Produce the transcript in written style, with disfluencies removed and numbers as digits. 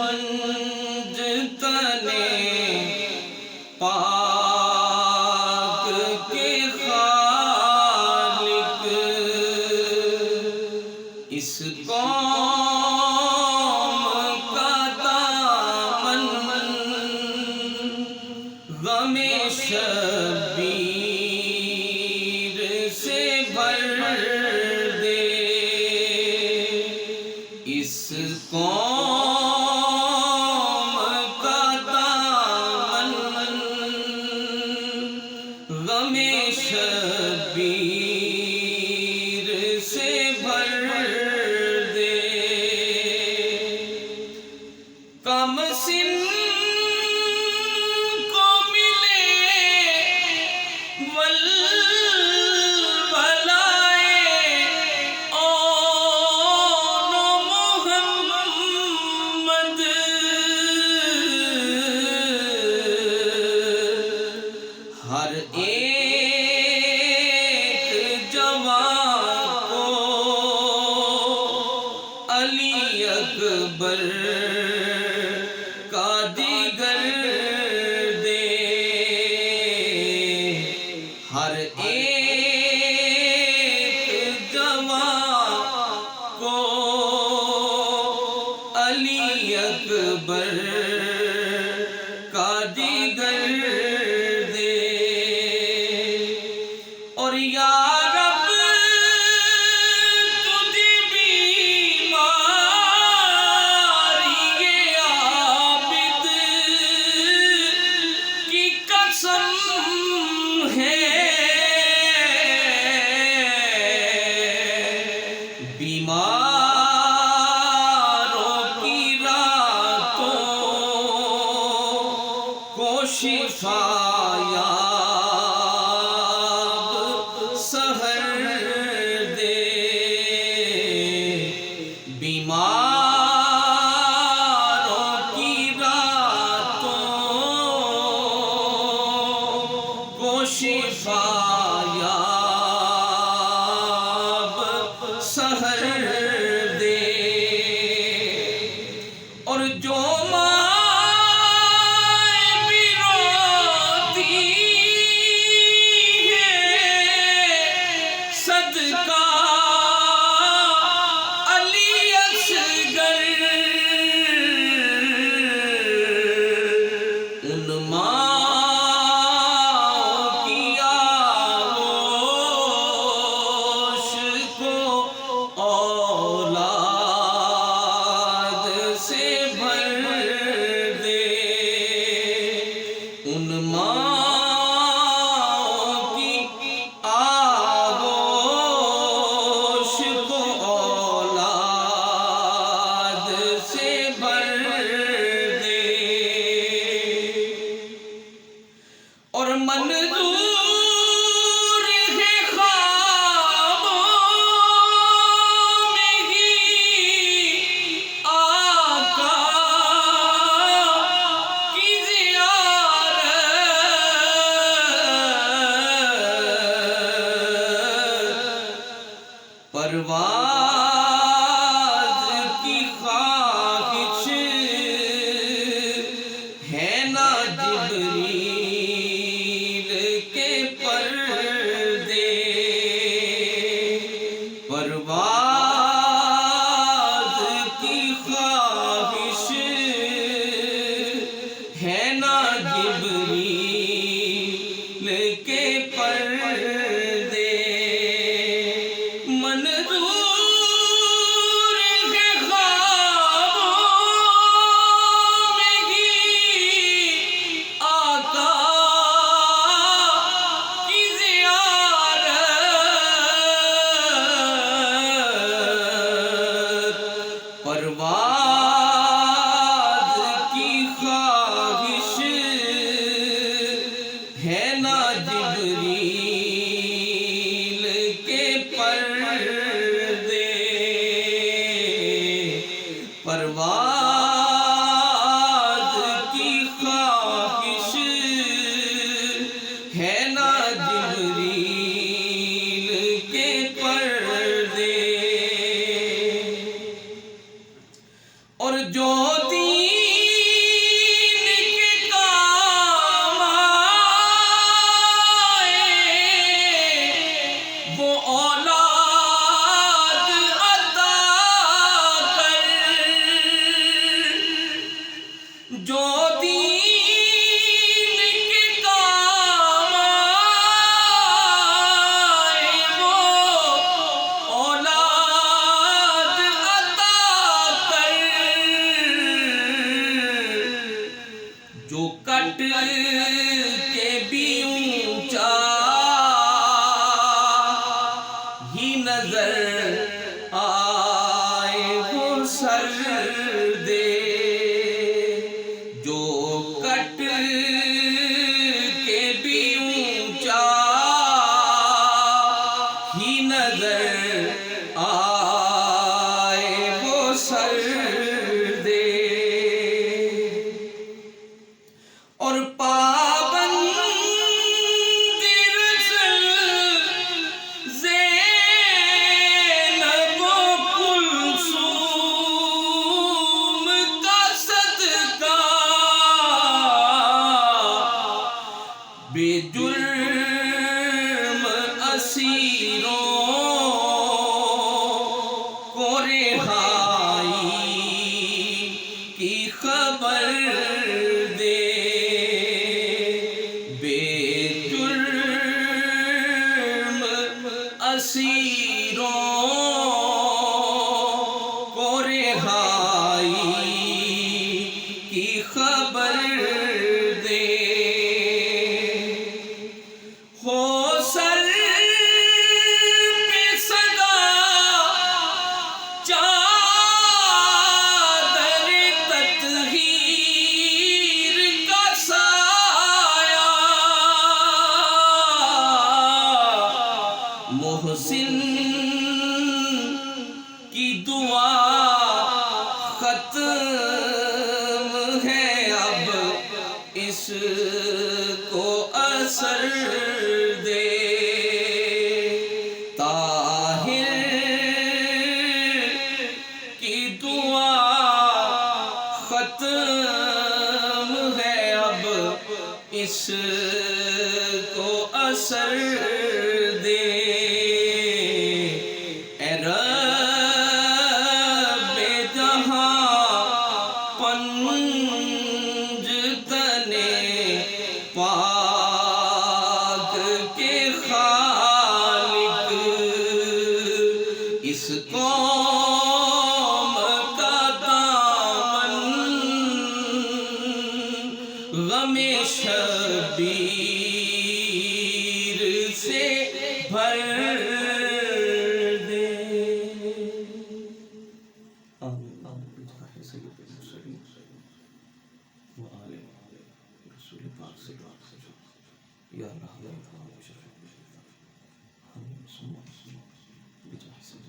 پنج تنے پاک کے خالق اس قوم کا دامن غم شبیر سے بھر دے اس قوم کا دامن غم شبیر سے بھر دے کم سن کو ملے ولائے اون محمد ہر ایک جوان کو علی اکبر کا دیگر دے ہر ایک جوان کو علی اکبر کا دیگر دے اور یا رب تجھ بیماری عابد کی قسم ہے بیماروں کی راتوں کو شفا یاب سحر دے بیماروں کی راتوں کو شفا یاب سحر دے اور جو مائیں بھی روتی ہیں صدقہ علی اصغر ان ماں کی آغوش کو اولاد سے بھر دے ان ماں کی آغوش کو اولاد سے بھر دے اور منظور ہے خوابوں میں ہی آقا کی زیارت پرواز کی خواہش ہے نا جبریل کے پردے پرواز کی خواہش ہے نا جبریل کے پردے منظور ہے خوابوں میں ہی آقا کی زیارت پرواز کی خواہش ہے نا جبریل کے پردے پرواز کی خواہش ہے نا جبریل کے پردے اور جو دین جو دین کے کام آئے وہ اولاد عطا کر، جو کٹ کے بھی اونچا ہی نظر آئے وہ سر دے، جو کٹ کے بھی اونچا ہی نظر آئے وہ سر دے، اور پابند رسل زینب و کلثوم کا صدقہ، بے جرم اسیروں کو رہائی کی خبر دے، بے جرم اسیروں کو رہائی کی خبر دے، ہو سر پہ صدا چادر تطہیر کا سایہ، محسن کی دعا ختم ہے اب اس کو اثر دے، طاہر کی دعا ختم ہے اب اس کو اثر دے، اے رب جہاں پنجتنے پاک کے خالق، اس قوم کا دامن غم شبیر سے بھر دے۔ آمین بجاہ سید المرسلین وآل رسول پاک سے دعا یا اللہ یا اللہ شفیع آمین بجاہ سید